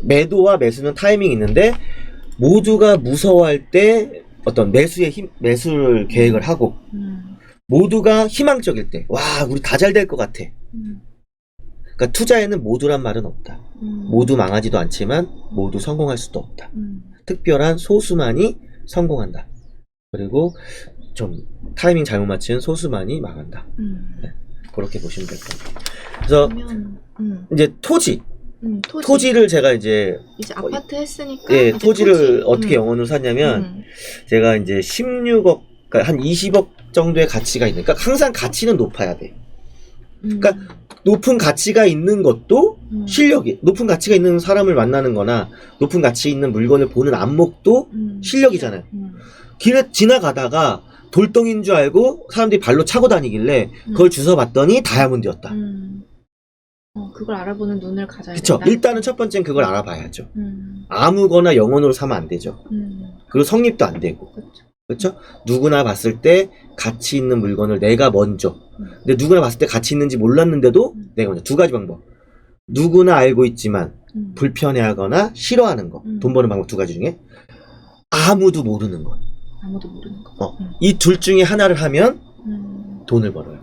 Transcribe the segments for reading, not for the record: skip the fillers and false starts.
매도와 매수는 타이밍이 있는데 모두가 무서워할 때 어떤 매수를 계획을 하고 모두가 희망적일 때 와 우리 다 잘 될 것 같아. 그러니까 투자에는 모두란 말은 없다. 모두 망하지도 않지만 모두 성공할 수도 없다. 특별한 소수만이 성공한다. 그리고 좀 타이밍 잘못 맞춘 소수만이 망한다. 네, 그렇게 보시면 될 겁니다. 그래서 이제 토지를 제가 이제 아파트 했으니까 예, 토지를 어떻게 영혼으로 샀냐면 제가 이제 16억 그러니까 한 20억 정도의 가치가 있으니까 항상 가치는 높아야 돼. 그러니까 높은 가치가 있는 것도 실력이 높은 가치가 있는 사람을 만나는 거나 높은 가치 있는 물건을 보는 안목도 실력이잖아요. 길에 지나가다가 돌덩이인 줄 알고 사람들이 발로 차고 다니길래 그걸 주워 봤더니 다이아몬드였다. 그걸 알아보는 눈을 가져야 그쵸? 된다. 일단은 첫 번째는 그걸 알아봐야죠. 아무거나 영혼으로 사면 안 되죠. 그리고 성립도 안 되고. 그렇죠? 누구나 봤을 때 가치 있는 물건을 내가 먼저. 근데 누구나 봤을 때 가치 있는지 몰랐는데도 내가 먼저. 두 가지 방법. 누구나 알고 있지만 불편해하거나 싫어하는 거. 돈 버는 방법 두 가지 중에 아무도 모르는 거. 아무도 모르는 거. 이 둘 중에 하나를 하면 돈을 벌어요.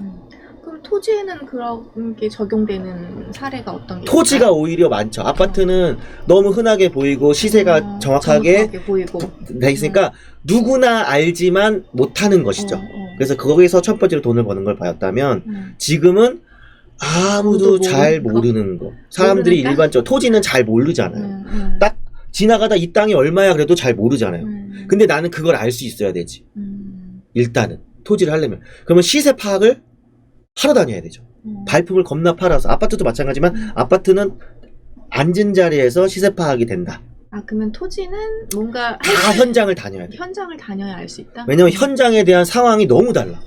그럼 토지에는 그런 게 적용되는 사례가 어떤 게 토지가 있나요? 오히려 많죠. 아파트는 너무 흔하게 보이고 시세가 정확하게 보이고 돼 있으니까 누구나 알지만 못하는 것이죠. 그래서 거기서 첫 번째로 돈을 버는 걸 봤다면 지금은 아무도 잘 모르는 거. 사람들이 모르니까? 일반적으로 토지는 잘 모르잖아요. 딱 지나가다 이 땅이 얼마야 그래도 잘 모르잖아요. 근데 나는 그걸 알 수 있어야 되지. 일단은 토지를 하려면. 그러면 시세 파악을 하러 다녀야 되죠. 발품을 겁나 팔아서. 아파트도 마찬가지지만 아파트는 앉은 자리에서 시세 파악이 된다. 그러면 토지는 뭔가 다 현장을 다녀야 돼. 현장을 다녀야 알 수 있다? 왜냐면 현장에 대한 상황이 너무 달라.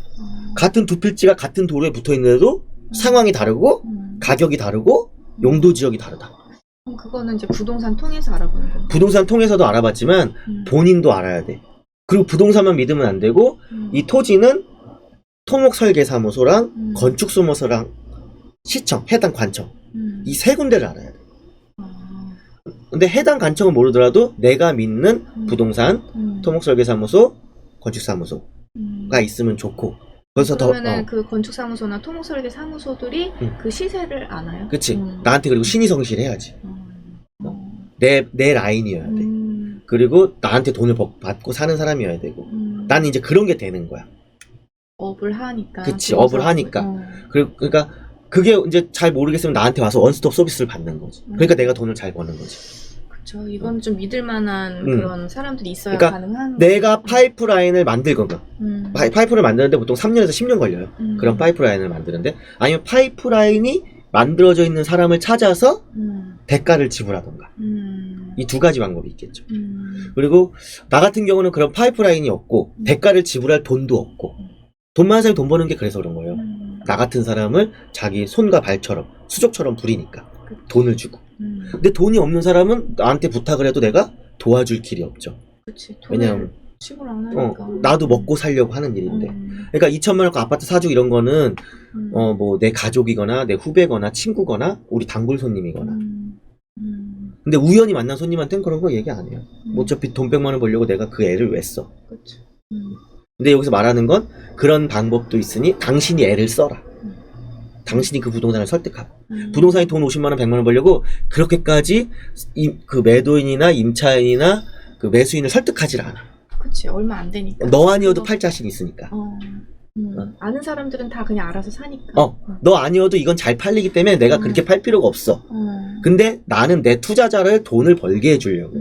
같은 두 필지가 같은 도로에 붙어 있는데도 상황이 다르고 가격이 다르고 용도 지역이 다르다. 그럼 그거는 이제 부동산 통해서 알아보는 건가요? 부동산 통해서도 알아봤지만 본인도 알아야 돼. 그리고 부동산만 믿으면 안 되고 이 토지는 토목설계사무소랑 건축소모서랑 시청, 해당 관청 이 세 군데를 알아야 돼. 근데 해당 관청은 모르더라도 내가 믿는 부동산, 토목설계사무소, 건축사무소가 있으면 좋고 그래서 그러면은 그 건축사무소나 토목설계사무소들이 그 시세를 아나요? 그치. 나한테 그리고 신의 성실해야지. 내 라인이어야 돼. 그리고 나한테 돈을 받고 사는 사람이어야 되고 나는 이제 그런 게 되는 거야. 업을 하니까. 그치. 업을 하니까. 그러니까 그게 이제 잘 모르겠으면 나한테 와서 원스톱 서비스를 받는 거지. 그러니까 내가 돈을 잘 버는 거지. 그쵸. 이건 좀 믿을 만한 그런 사람들이 있어야 그러니까 가능한 내가 파이프라인을 만들거나 파이프를 만드는데 보통 3년에서 10년 걸려요. 그런 파이프라인을 만드는데 아니면 파이프라인이 만들어져 있는 사람을 찾아서 대가를 지불하던가 이 두 가지 방법이 있겠죠. 그리고 나 같은 경우는 그런 파이프라인이 없고 대가를 지불할 돈도 없고 돈 많은 사람이 돈 버는 게 그래서 그런 거예요. 나 같은 사람을 자기 손과 발처럼 수족처럼 부리니까 돈을 주고 근데 돈이 없는 사람은 나한테 부탁을 해도 내가 도와줄 길이 없죠. 그치. 왜냐면 지불 안 하니까. 나도 먹고 살려고 하는 일인데 그러니까 2천만 원과 아파트 사주고 이런 거는 뭐 내 가족이거나 내 후배거나 친구거나 우리 단골 손님이거나 근데 우연히 만난 손님한테는 그런 거 얘기 안 해요. 뭐 어차피 돈 100만 원 벌려고 내가 그 애를 왜 써. 그치. 근데 여기서 말하는 건 그런 방법도 있으니 당신이 애를 써라. 당신이 그 부동산을 설득하고 부동산이 돈 50만 원 100만 원 벌려고 그렇게까지 그 매도인이나 임차인이나 그 매수인을 설득하질 않아. 그치. 얼마 안 되니까. 너 아니어도 팔 자신 있으니까. 아는 사람들은 다 그냥 알아서 사니까. 너 아니어도 이건 잘 팔리기 때문에 내가 그렇게 팔 필요가 없어. 근데 나는 내 투자자를 돈을 벌게 해주려고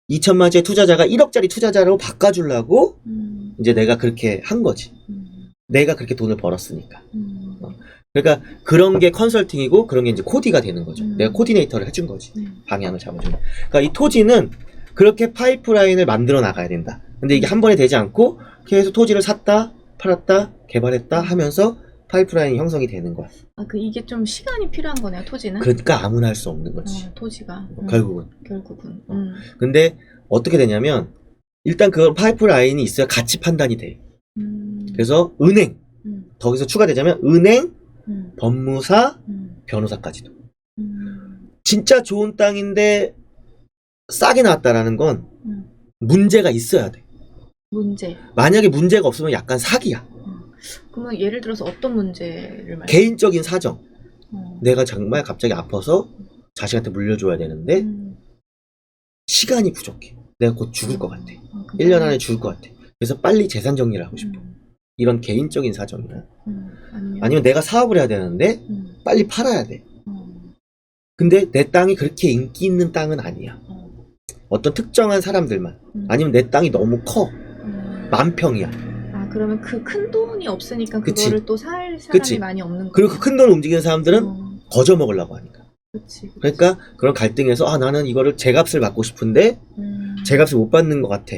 2천만짜리 투자자가 1억짜리 투자자로 바꿔주려고 이제 내가 그렇게 한 거지. 내가 그렇게 돈을 벌었으니까. 그러니까 그런 게 컨설팅이고 그런 게 이제 코디가 되는 거죠. 내가 코디네이터를 해준 거지. 방향을 잡아주는. 그러니까 이 토지는 그렇게 파이프라인을 만들어 나가야 된다. 근데 이게 한 번에 되지 않고 계속 토지를 샀다, 팔았다, 개발했다 하면서 파이프라인이 형성이 되는 거야. 이게 좀 시간이 필요한 거네요, 토지는? 그러니까 아무나 할 수 없는 거지. 토지가. 결국은. 근데 어떻게 되냐면 일단 그 파이프라인이 있어야 가치 판단이 돼. 그래서 은행, 거기서 추가되자면 은행, 음. 법무사, 변호사까지도. 진짜 좋은 땅인데 싸게 나왔다라는 건 문제가 있어야 돼. 문제. 만약에 문제가 없으면 약간 사기야. 그러면 예를 들어서 어떤 문제를 말해? 개인적인 사정. 내가 정말 갑자기 아파서 자식한테 물려줘야 되는데 시간이 부족해. 내가 곧 죽을 것 같아. 1년 안에 죽을 것 같아. 그래서 빨리 재산 정리를 하고 싶어. 이런 개인적인 사정이나 아니면 내가 사업을 해야 되는데 빨리 팔아야 돼. 근데 내 땅이 그렇게 인기 있는 땅은 아니야. 어떤 특정한 사람들만. 아니면 내 땅이 너무 커. 만평이야. 아, 그러면 그 큰 돈이 없으니까 그치. 그거를 또 살 사람이 그치. 많이 없는 거야. 그리고 그 큰 돈 움직이는 사람들은 거저 먹으려고 하니까. 그치. 그러니까 그런 갈등에서 아 나는 이거를 제값을 받고 싶은데 제값을 못 받는 것 같아.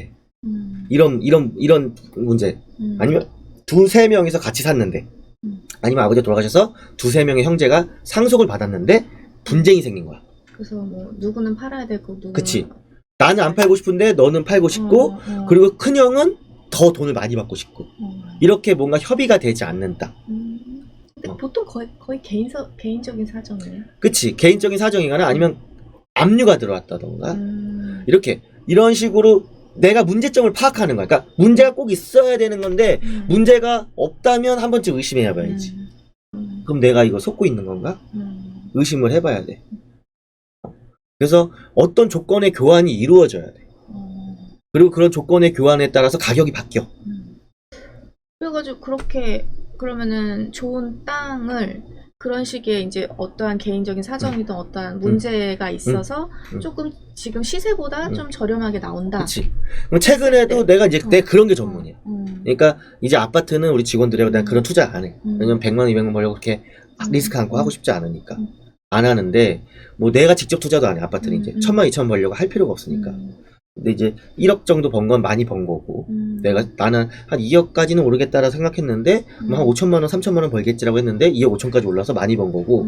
이런 문제. 아니면 두세 명이서 같이 샀는데 아니면 아버지가 돌아가셔서 두세 명의 형제가 상속을 받았는데 분쟁이 생긴 거야. 그래서 뭐 누구는 팔아야 되고 누구는 그치. 나는 안 팔고 싶은데 너는 팔고 싶고 그리고 큰형은 더 돈을 많이 받고 싶고 이렇게 뭔가 협의가 되지 않는 땅. 근데 보통 거의 개인적인 사정이에요. 그치. 개인적인 사정이거나 아니면 압류가 들어왔다던가 이렇게 이런 식으로 내가 문제점을 파악하는 거야. 그러니까 문제가 꼭 있어야 되는 건데 문제가 없다면 한 번쯤 의심해 봐야지. 그럼 내가 이거 속고 있는 건가? 의심을 해봐야 돼. 그래서 어떤 조건의 교환이 이루어져야 돼. 그리고 그런 조건의 교환에 따라서 가격이 바뀌어. 그래가지고 그렇게 그러면은 좋은 땅을 그런 식의 이제 어떠한 개인적인 사정이든 어떠한 문제가 있어서 조금 지금 시세보다 좀 저렴하게 나온다. 그렇지. 그럼 최근에도 내가 이제 내 그런 게 전문이야. 그러니까 이제 아파트는 우리 직원들이 난 그런 투자 안 해. 왜냐면 100만 원, 200만 원 벌려고 그렇게 리스크 안고 하고 싶지 않으니까. 안 하는데 뭐 내가 직접 투자도 안 해. 아파트는 이제 1000만, 2000만 벌려고 할 필요가 없으니까. 근데 이제 1억 정도 번 건 많이 번 거고 나는 한 2억까지는 오르겠다라 생각했는데 뭐 한 5천만 원, 3천만 원 벌겠지라고 했는데 2억 5천까지 올라서 많이 번 거고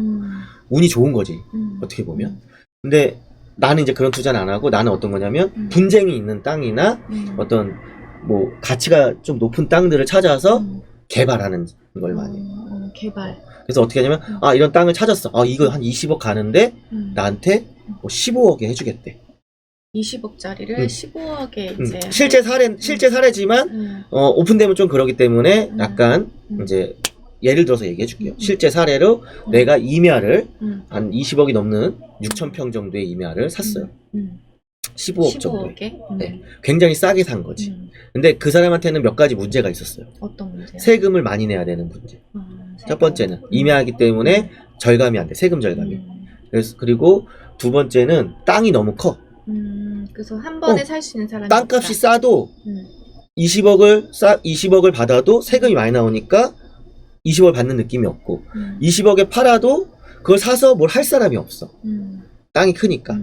운이 좋은 거지. 어떻게 보면. 근데 나는 이제 그런 투자는 안 하고 나는 어떤 거냐면 분쟁이 있는 땅이나 어떤 뭐 가치가 좀 높은 땅들을 찾아서 개발하는 걸 많이 해. 개발. 그래서 어떻게 하냐면 아 이런 땅을 찾았어. 아 이거 한 20억 가는데 나한테 뭐 15억에 해주겠대. 20억짜리를 15억에 이제 실제 사례지만 오픈되면 좀 그러기 때문에 약간 이제 예를 들어서 얘기해 줄게요. 실제 사례로 내가 임야를 한 20억이 넘는 6,000평 정도의 임야를 샀어요. 15억 정도에. 네, 굉장히 싸게 산 거지. 근데 그 사람한테는 몇 가지 문제가 있었어요. 어떤 문제요? 세금을 많이 내야 되는 문제. 첫 번째는 임야이기 때문에 절감이 안 돼. 세금 절감이. 그리고 두 번째는 땅이 너무 커. 그래서 한 번에 살 수 있는 사람이 땅값이 없다. 싸도 20억을 받아도 세금이 많이 나오니까 20억을 받는 느낌이 없고 20억에 팔아도 그걸 사서 뭘 할 사람이 없어. 땅이 크니까.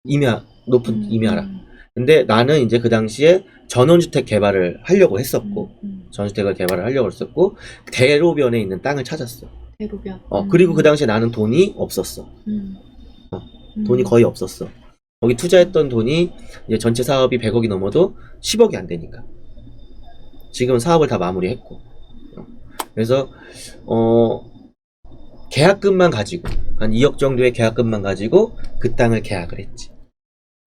임야, 높은 임야라. 근데 나는 이제 그 당시에 전원주택 개발을 하려고 했었고 전원주택을 개발을 하려고 했었고 대로변에 있는 땅을 찾았어. 대로변. 그리고 그 당시에 나는 돈이 없었어. 돈이 거의 없었어. 거기 투자했던 돈이 이제 전체 사업이 100억이 넘어도 10억이 안 되니까. 지금은 사업을 다 마무리했고. 그래서 계약금만 가지고 한 2억 정도의 계약금만 가지고 그 땅을 계약을 했지.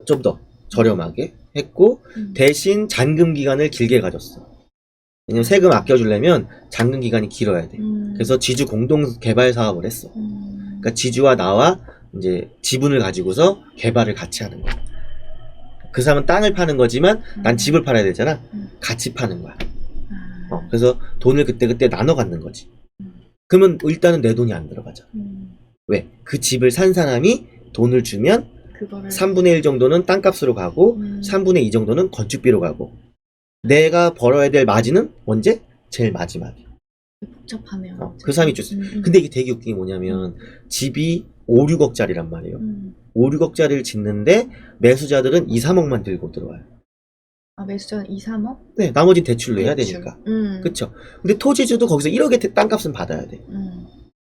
좀 더 저렴하게 했고 대신 잔금 기간을 길게 가졌어. 왜냐면 세금 아껴주려면 잔금 기간이 길어야 돼. 그래서 지주 공동 개발 사업을 했어. 그러니까 지주와 나와 이제 지분을 가지고서 개발을 같이 하는 거야. 그 사람은 땅을 파는 거지만 난 집을 팔아야 되잖아. 같이 파는 거야. 그래서 돈을 그때 나눠 갖는 거지. 그러면 일단은 내 돈이 안 들어가죠. 왜? 그 집을 산 사람이 돈을 주면 그거를 3분의 1 정도는 땅값으로 가고 3분의 2 정도는 건축비로 가고 내가 벌어야 될 마진은 언제? 제일 마지막에. 복잡하네요. 그 사람이 줬어. 근데 이게 되게 웃긴 게 뭐냐면 집이 5, 6억짜리란 말이에요. 5, 6억짜리를 짓는데 매수자들은 2, 3억만 들고 들어와요. 아, 매수자는 2, 3억? 네, 나머지는 대출로 해야 대출. 되니까. 그쵸? 근데 토지주도 거기서 1억의 땅값은 받아야 돼.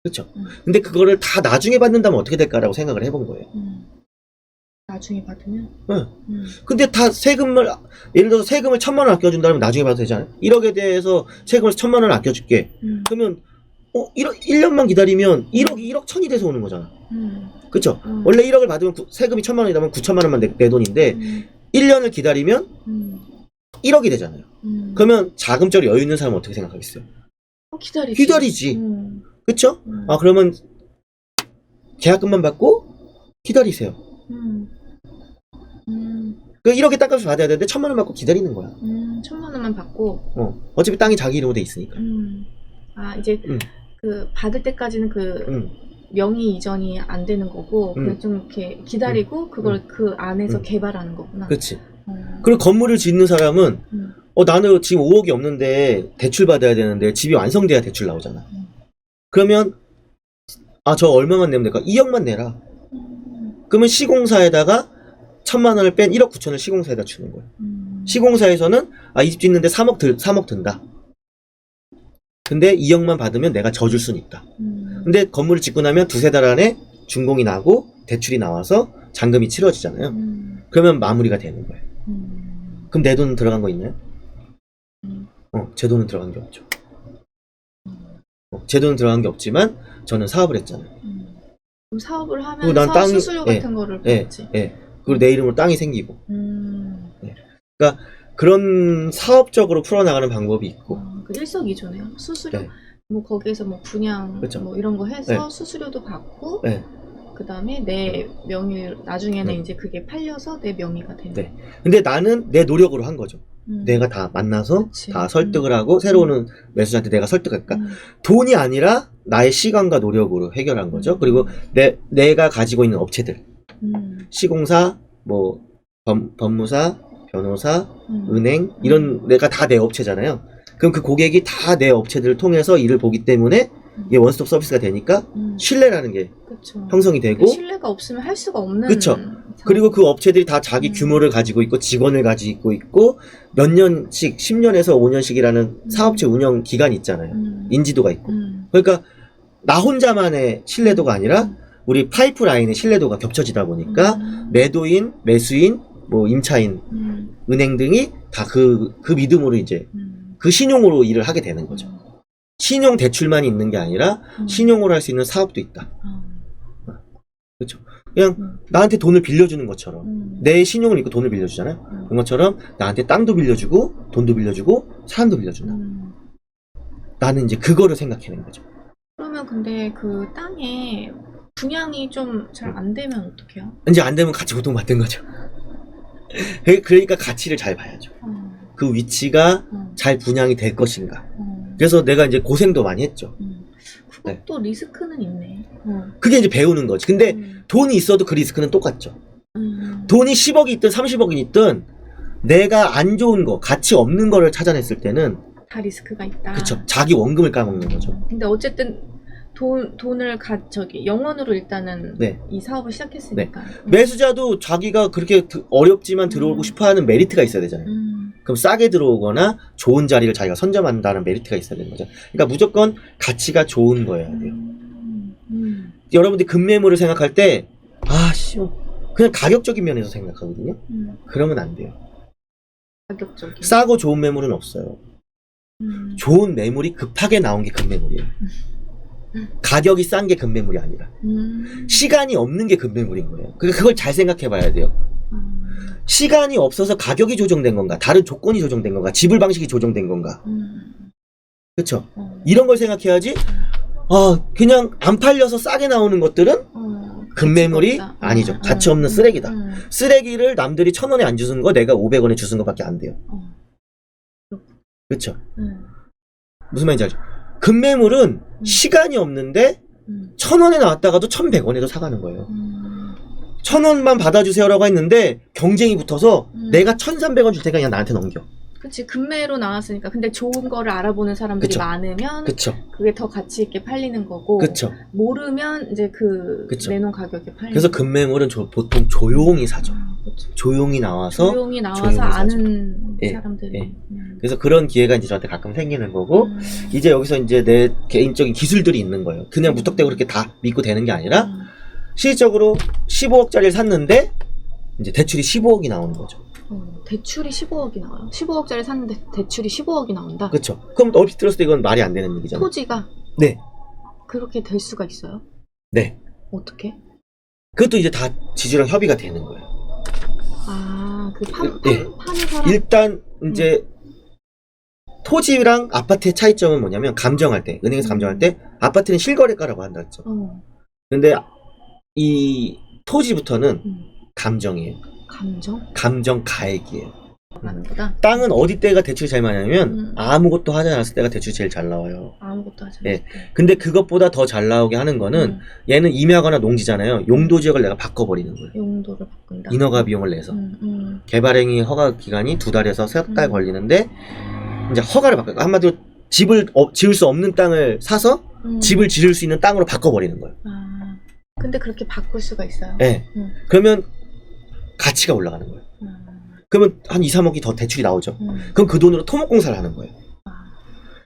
그쵸? 근데 그거를 다 나중에 받는다면 어떻게 될까라고 생각을 해본 거예요. 나중에 받으면? 네. 근데 다 세금을, 예를 들어서 세금을 1,000만 원 아껴준다면 나중에 받아도 되잖아요. 1억에 대해서 세금을 1,000만 원 아껴줄게. 그러면 1년만 기다리면 1억 1,000이 돼서 오는 거잖아. 그쵸? 원래 1억을 받으면 세금이 1,000만 원이라면 9,000만 원만 내 돈인데 1년을 기다리면 1억이 되잖아요. 그러면 자금적으로 여유 있는 사람은 어떻게 생각하겠어요? 기다리지. 그쵸? 그러면 계약금만 받고 기다리세요. 그 1억의 땅값을 받아야 되는데 1,000만 원 받고 기다리는 거야. 1,000만 원만 받고. 어차피 땅이 자기 이름으로 돼 있으니까. 이제 그 받을 때까지는 그 명의 이전이 안 되는 거고 그냥 좀 이렇게 기다리고 그걸 그 안에서 개발하는 거구나. 그렇지. 그리고 건물을 짓는 사람은 나는 지금 5억이 없는데 대출 받아야 되는데 집이 완성돼야 대출 나오잖아. 그러면 저 얼마만 내면 될까? 2억만 내라. 그러면 시공사에다가 1,000만 원을 뺀 1억 9천을 시공사에다 주는 거야. 시공사에서는 이 집 짓는데 3억 든다. 근데 2억만 받으면 내가 져줄 수는 있다. 근데 건물을 짓고 나면 두세 달 안에 준공이 나고 대출이 나와서 잔금이 치러지잖아요. 그러면 마무리가 되는 거예요. 그럼 내 돈 들어간 거 있나요? 제 돈은 들어간 게 없죠. 제 돈은 들어간 게 없지만 저는 사업을 했잖아요. 그럼 사업을 하면서 수수료 같은 거를 받지. 그리고 내 이름으로 땅이 생기고. 그러니까 그런 사업적으로 풀어나가는 방법이 있고. 그 일석이조네요. 수수료 뭐 거기에서 뭐 분양 그쵸. 뭐 이런 거 해서 수수료도 받고 그 다음에 내 명의 나중에는 이제 그게 팔려서 내 명의가 되는. 근데 나는 내 노력으로 한 거죠. 내가 다 만나서 그치. 다 설득을 하고 새로 오는 매수자한테 내가 설득할까? 돈이 아니라 나의 시간과 노력으로 해결한 거죠. 그리고 내가 가지고 있는 업체들, 시공사, 뭐 법무사, 변호사, 은행 이런 내가 다 내 업체잖아요. 그럼 그 고객이 다 내 업체들을 통해서 일을 보기 때문에 이게 원스톱 서비스가 되니까 신뢰라는 게 그쵸. 형성이 되고 신뢰가 없으면 할 수가 없는. 그쵸. 그리고 그 업체들이 다 자기 규모를 가지고 있고 직원을 가지고 있고 몇 년씩 10년에서 5년씩이라는 사업체 운영 기간이 있잖아요. 인지도가 있고. 그러니까 나 혼자만의 신뢰도가 아니라 우리 파이프라인의 신뢰도가 겹쳐지다 보니까 매도인, 매수인, 뭐 임차인, 은행 등이 다 그 믿음으로 이제 그 신용으로 일을 하게 되는 거죠. 신용 대출만 있는 게 아니라 신용으로 할 수 있는 사업도 있다. 그렇죠. 그냥 나한테 돈을 빌려주는 것처럼 내 신용을 믿고 돈을 빌려주잖아요. 그런 것처럼 나한테 땅도 빌려주고 돈도 빌려주고 사람도 빌려준다. 나는 이제 그거를 생각해낸 거죠. 그러면 근데 그 땅에 분양이 좀 잘 안 되면 어떡해요? 이제 안 되면 같이 고통받는 거죠. 그러니까 가치를 잘 봐야죠. 그 위치가 잘 분양이 될 것인가. 그래서 내가 이제 고생도 많이 했죠. 그것도 리스크는 있네. 그게 이제 배우는 거지. 근데 돈이 있어도 그 리스크는 똑같죠. 돈이 10억이 있든 30억이 있든 내가 안 좋은 거, 가치 없는 거를 찾아냈을 때는 다 리스크가 있다. 그쵸. 자기 원금을 까먹는 거죠. 근데 어쨌든 돈을 영원으로 일단은 이 사업을 시작했으니까. 매수자도 자기가 그렇게 어렵지만 들어오고 싶어하는 메리트가 있어야 되잖아요. 그럼 싸게 들어오거나 좋은 자리를 자기가 선점한다는 메리트가 있어야 되는 거죠. 그러니까 무조건 가치가 좋은 거여야 돼요. 여러분들이 급매물을 생각할 때 그냥 가격적인 면에서 생각하거든요. 그러면 안 돼요. 가격적인. 싸고 좋은 매물은 없어요. 좋은 매물이 급하게 나온 게 급매물이에요. 가격이 싼 게 급매물이 아니라 시간이 없는 게 급매물인 거예요. 그걸 잘 생각해 봐야 돼요. 시간이 없어서 가격이 조정된 건가, 다른 조건이 조정된 건가, 지불 방식이 조정된 건가. 그쵸? 이런 걸 생각해야지. 그냥 안 팔려서 싸게 나오는 것들은 급매물이 아니죠. 가치 없는 쓰레기다. 쓰레기를 남들이 1,000원에 안 주는 거 내가 500원에 주는 것밖에 안 돼요. 그쵸? 무슨 말인지 알죠? 급매물은 시간이 없는데 1,000원에 나왔다가도 1,100원에도 사가는 거예요. 1,000원만 받아주세요라고 했는데 경쟁이 붙어서 내가 1,300원 줄 테니까 그냥 나한테 넘겨. 그치, 급매로 나왔으니까. 근데 좋은 거를 알아보는 사람들이 그쵸. 많으면 그쵸. 그게 더 가치 있게 팔리는 거고. 그쵸. 모르면 이제 그쵸. 내놓은 가격에 팔리는. 그래서 급매물은 보통 조용히 사죠. 그쵸. 조용히 나와서 조용히 조용히 아는 사죠. 사람들이. 그래서 그런 기회가 이제 저한테 가끔 생기는 거고 이제 여기서 이제 내 개인적인 기술들이 있는 거예요. 그냥 무턱대고 그렇게 다 믿고 되는 게 아니라 실질적으로 15억짜리를 샀는데 이제 대출이 15억이 나오는 거죠. 대출이 15억이 나와요. 15억짜리 샀는데 대출이 15억이 나온다. 그렇죠. 그럼 얼핏 들었을 때 이건 말이 안 되는 얘기잖아요. 토지가 네. 그렇게 될 수가 있어요? 네. 어떻게? 그것도 이제 다 지주랑 협의가 되는 거예요. 아, 그 네. 파는 사람? 일단 이제 토지랑 아파트의 차이점은 뭐냐면 감정할 때, 은행에서 감정할 때 아파트는 실거래가라고 한다 했죠. 근데 이 토지부터는 감정이에요. 감정 가액이에요. 나는보다 땅은 어디 때가 대출이 제일 많이 나냐면 아무것도 하지 않았을 때가 대출이 제일 잘 나와요. 아무것도 하지 예. 않았을 때. 근데 그것보다 더 잘 나오게 하는 거는 얘는 임야거나 농지잖아요. 용도 지역을 내가 바꿔버리는 거예요. 용도를 바꾼다. 인허가 비용을 내서. 개발행위 허가 기간이 2달에서 3달 걸리는데 이제 허가를 바꿔요. 한마디로 집을 지을 수 없는 땅을 사서 집을 지을 수 있는 땅으로 바꿔버리는 거예요. 아, 근데 그렇게 바꿀 수가 있어요? 네. 그러면 가치가 올라가는 거예요. 그러면 한 2, 3억이 더 대출이 나오죠. 그럼 그 돈으로 토목공사를 하는 거예요.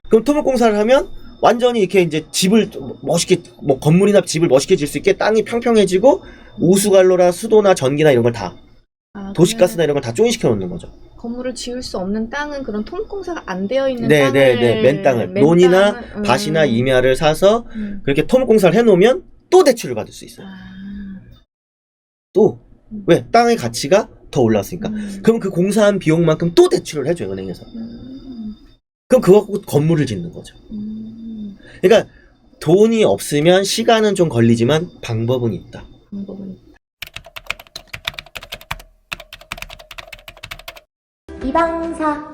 그럼 토목공사를 하면 완전히 이렇게 이제 집을 멋있게, 뭐 건물이나 집을 멋있게 지을 수 있게 땅이 평평해지고 오수관로나 수도나 전기나 이런 걸 다 도시가스나 이런 걸 다 조인시켜 놓는 거죠. 건물을 지을 수 없는 땅은 그런 토목공사가 안 되어 있는 네네네. 맨 땅을 논이나 밭이나 임야를 사서 그렇게 토목공사를 해놓으면 또 대출을 받을 수 있어요. 또 왜? 땅의 가치가 더 올랐으니까. 그럼 그 공사한 비용만큼 또 대출을 해줘요, 은행에서. 그럼 그거 갖고 건물을 짓는 거죠. 그러니까 돈이 없으면 시간은 좀 걸리지만 방법은 있다. 이방사